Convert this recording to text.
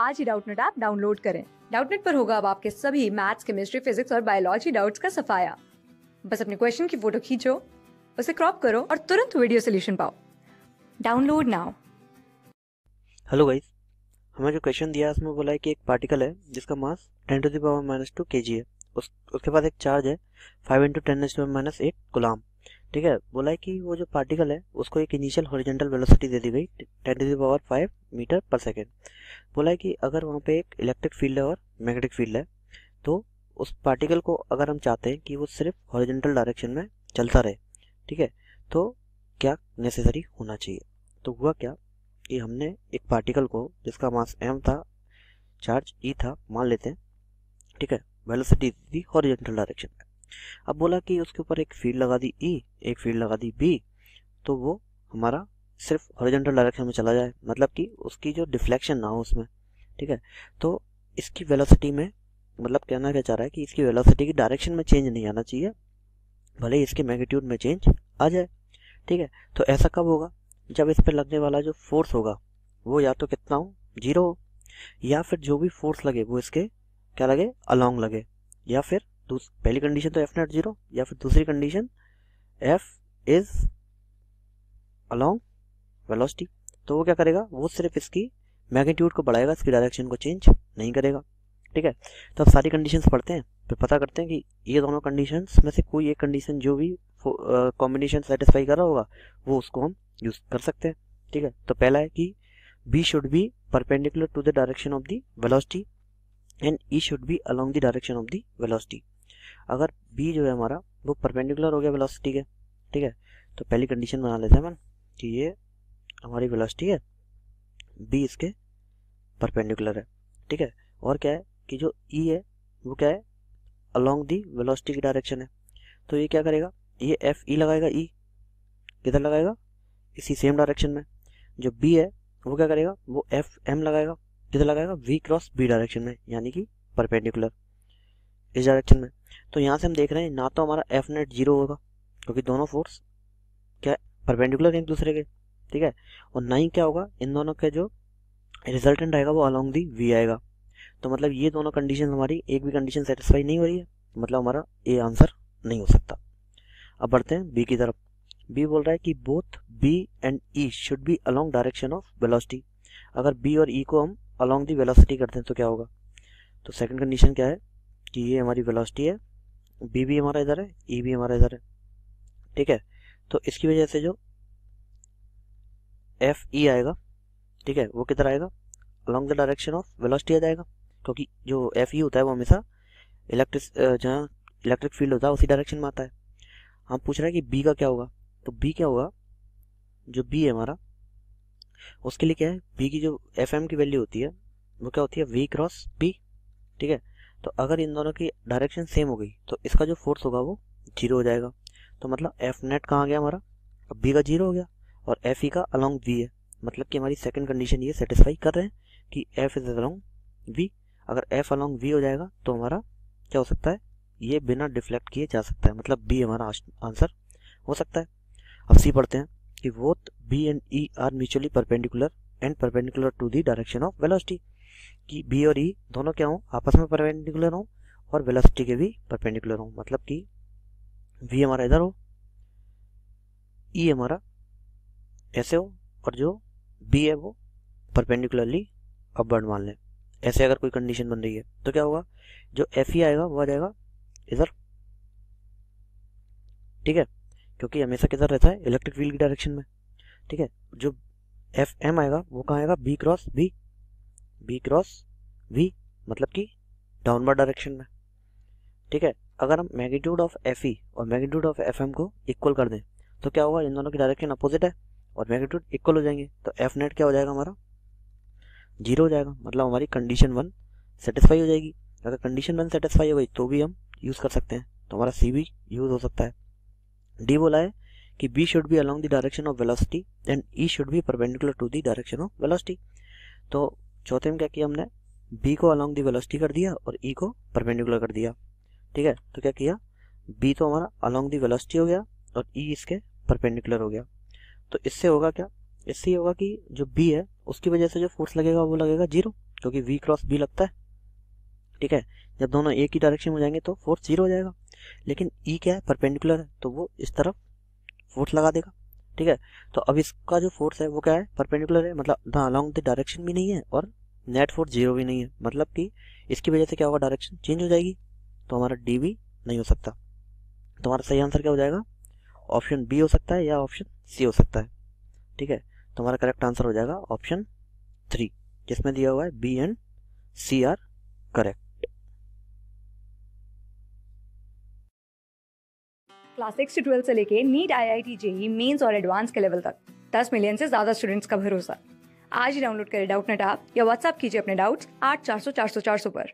आज ही Doubtnut app download करें। Doubtnut पर होगा अब आपके सभी मैथ्स, केमिस्ट्री, फिजिक्स और बायोलॉजी डाउट्स का सफाया। बस अपने क्वेश्चन की फोटो खींचो, उसे क्रॉप करो और तुरंत वीडियो सोल्यूशन पाओ। Download now. हेलो गाइस, हमें जो क्वेश्चन दिया है उसमें बोला है कि एक पार्टिकल है जिसका मास 10⁻⁻² kg है। उसके पास एक चार्ज है 5 × 10⁻⁸ कूलम। ठीक है, बोला है कि वो जो पार्टिकल है उसको एक इनिशियल हॉरिजॉन्टल वेलोसिटी दे दी गई 10⁵ मीटर पर सेकेंड। बोला है कि अगर वहाँ पे एक इलेक्ट्रिक फील्ड है और मैग्नेटिक फील्ड है, तो उस पार्टिकल को अगर हम चाहते हैं कि वो सिर्फ हॉरिजॉन्टल डायरेक्शन में चलता रहे, ठीक है, तो क्या नेसेसरी होना चाहिए। तो हुआ क्या कि हमने एक पार्टिकल को जिसका मास m था, चार्ज e था, मान लेते हैं, ठीक है, वेलोसिटी दी हॉरिजॉन्टल डायरेक्शन में। अब बोला कि उसके ऊपर एक फील्ड लगा दी E, एक फील्ड लगा दी B, तो वो हमारा सिर्फ हॉरिजॉन्टल डायरेक्शन में चला जाए, मतलब कि उसकी जो डिफ्लेक्शन ना हो उसमें। ठीक है, तो इसकी वेलोसिटी में, मतलब कहना क्या चाह रहा है कि इसकी वेलोसिटी की डायरेक्शन में चेंज नहीं आना चाहिए, भले ही इसके मैग्नीट्यूड में चेंज आ जाए। ठीक है, तो ऐसा कब होगा, जब इस पर लगने वाला जो फोर्स होगा वो या तो कितना हो, 0 हो, या फिर जो भी फोर्स लगे वो इसके क्या लगे, अलोंग लगे, या फिर पहली कंडीशन तो F0 0, या फिर दूसरी condition F is along velocity. तो वो क्या करेगा, वो सिर्फ इसकी मैग्नीट्यूड को बढ़ाएगा, इसकी डायरेक्शन को चेंज नहीं करेगा। ठीक है, तो अब सारी कंडीशंस पढ़ते हैं, फिर पता करते हैं कि ये दोनों कंडीशंस में से कोई एक कंडीशन जो भी कॉम्बिनेशन सेटिस्फाई कर रहा होगा वो उसको हम यूज कर सकते हैं। ठीक है, तो पहला है कि B should be perpendicular to the direction of the velocity and E should be along the direction of the velocity. अगर B जो है हमारा वो परपेंडिकुलर हो गया वेलोसिटी के, ठीक है, तो पहली कंडीशन बना लेते हैं अपन कि ये हमारी वेलोसिटी है, B इसके परपेंडिकुलर है। ठीक है, और क्या है कि जो E है वो क्या है, अलोंग दी वेलोसिटी की डायरेक्शन है। तो ये क्या करेगा, ये FE लगाएगा, E किधर लगाएगा, इसी सेम डायरेक्शन में। जो B है वो क्या करेगा, वो FM लगाएगा, किधर लगाएगा, V क्रॉस B डायरेक्शन में, यानी कि परपेंडिकुलर इस डायरेक्शन में। तो यहाँ से हम देख रहे हैं ना तो हमारा F0 0 होगा क्योंकि दोनों फोर्स क्या परपेंडिकुलर एक दूसरे के, ठीक है, और ना ही क्या होगा, इन दोनों के जो रिजल्टेंट आएगा वो अलोंग दी V आएगा। तो मतलब ये दोनों कंडीशन हमारी एक भी कंडीशन सेटिस्फाई नहीं हो रही है, मतलब हमारा ए आंसर नहीं हो सकता। अब बढ़ते हैं बी की तरफ। बी बोल रहा है कि both B and E should be along direction of velocity. अगर B और E को हम अलोंग दी वेलोसिटी करते हैं तो क्या होगा, तो सेकंड कंडीशन क्या है कि ये हमारी वेलोसिटी है, B भी हमारा इधर है, E भी हमारा इधर है। ठीक है, तो इसकी वजह से जो FE आएगा, ठीक है, वो किधर आएगा, along the direction of velocity आ जाएगा, क्योंकि जो FE होता है वो हमेशा जहाँ इलेक्ट्रिक फील्ड होता है उसी डायरेक्शन में आता है। हम पूछ रहे हैं कि B का क्या होगा, तो B क्या होगा, जो B है हमारा उसके लिए क्या है, B की जो FM की वैल्यू होती है वो क्या होती है, V क्रॉस B। ठीक है, तो अगर इन दोनों की डायरेक्शन सेम हो गई तो इसका जो फोर्स होगा वो 0 हो जाएगा। तो मतलब F0 कहाँ गया हमारा, अब B का 0 हो गया, और FE का अलोंग V है, मतलब कि हमारी सेकंड कंडीशन ये सेटिस्फाई कर रहे हैं कि F इज अलोंग V। अगर F अलोंग V हो जाएगा तो हमारा क्या हो सकता है, ये बिना डिफ्लेक्ट किए जा सकता है, मतलब B हमारा आंसर हो सकता है। अब C पढ़ते हैं कि both B and E are mutually perpendicular and perpendicular to the direction of velocity, कि B और E दोनों क्या हो, आपस में परपेंडिकुलर हो और वेलोसिटी के भी परपेंडिकुलर हो, मतलब कि V हमारा इधर हो, E हमारा ऐसे हो, और जो B है वो परपेंडिकुलरली अपवर्ड मान लें। ऐसे अगर कोई कंडीशन बन रही है तो क्या होगा, जो FE आएगा वो आ जाएगा इधर। ठीक है, क्योंकि हमेशा किधर रहता है, इलेक्ट्रिक फील्ड की डायरेक्शन में। ठीक है, जो FM आएगा वो कहाँ आएगा, B क्रॉस V, मतलब कि डाउनवर्ड डायरेक्शन में। ठीक है, अगर हम मैग्नीट्यूड ऑफ FE और मैग्नीट्यूड ऑफ FM को इक्वल कर दें तो क्या होगा, इन दोनों की डायरेक्शन अपोजिट है और मैग्नीट्यूड इक्वल हो जाएंगे, तो F0 क्या हो जाएगा, हमारा 0 हो जाएगा, मतलब हमारी कंडीशन 1 सेटिस्फाई हो जाएगी। अगर कंडीशन 1 सेटिस्फाई हो गई तो भी हम यूज़ कर सकते हैं, तो हमारा C भी यूज़ हो सकता है। D बोला है कि B should be along the direction of velocity and E should be perpendicular to the direction of velocity. तो चौथे में क्या किया हमने, B को अलोंग द वेलोसिटी कर दिया और E को परपेंडिकुलर कर दिया। ठीक है, तो क्या किया, B तो हमारा अलोंग द वेलोसिटी हो गया और E इसके परपेंडिकुलर हो गया। तो इससे होगा क्या, इससे होगा कि जो B है उसकी वजह से जो फोर्स लगेगा वो लगेगा 0, क्योंकि v क्रॉस b लगता है, ठीक है। जब दोनों एक ही डायरेक्शन में जाएंगे तो फोर्स 0 हो जाएगा, लेकिन e क्या है, परपेंडिकुलर है, तो वो इस तरफ फोर्स लगा देगा, ठीक है। तो अब इसका जो फोर्स है वो क्या है, परपेंडिकुलर है, मतलब अलोंग द डायरेक्शन भी नहीं है और नेट फोर्स 0 भी नहीं है, मतलब कि इसकी वजह से क्या होगा, डायरेक्शन चेंज हो जाएगी, तो हमारा डी भी नहीं हो सकता। तो हमारा सही आंसर क्या हो जाएगा, ऑप्शन बी हो सकता है या ऑप्शन सी हो सकता है, ठीक है। तो हमारा करेक्ट आंसर हो जाएगा ऑप्शन 3, जिसमें दिया हुआ है B and C are correct. Class 6 से 12 से लेके नीट, IIT, जेई मेंस और एडवांस के लेवल तक 10 मिलियन से ज्यादा स्टूडेंट्स का भरोसा। आज ही डाउनलोड करें डाउटनेट ऐप या व्हाट्सएप कीजिए अपने डाउट्स 8400 400 400 पर।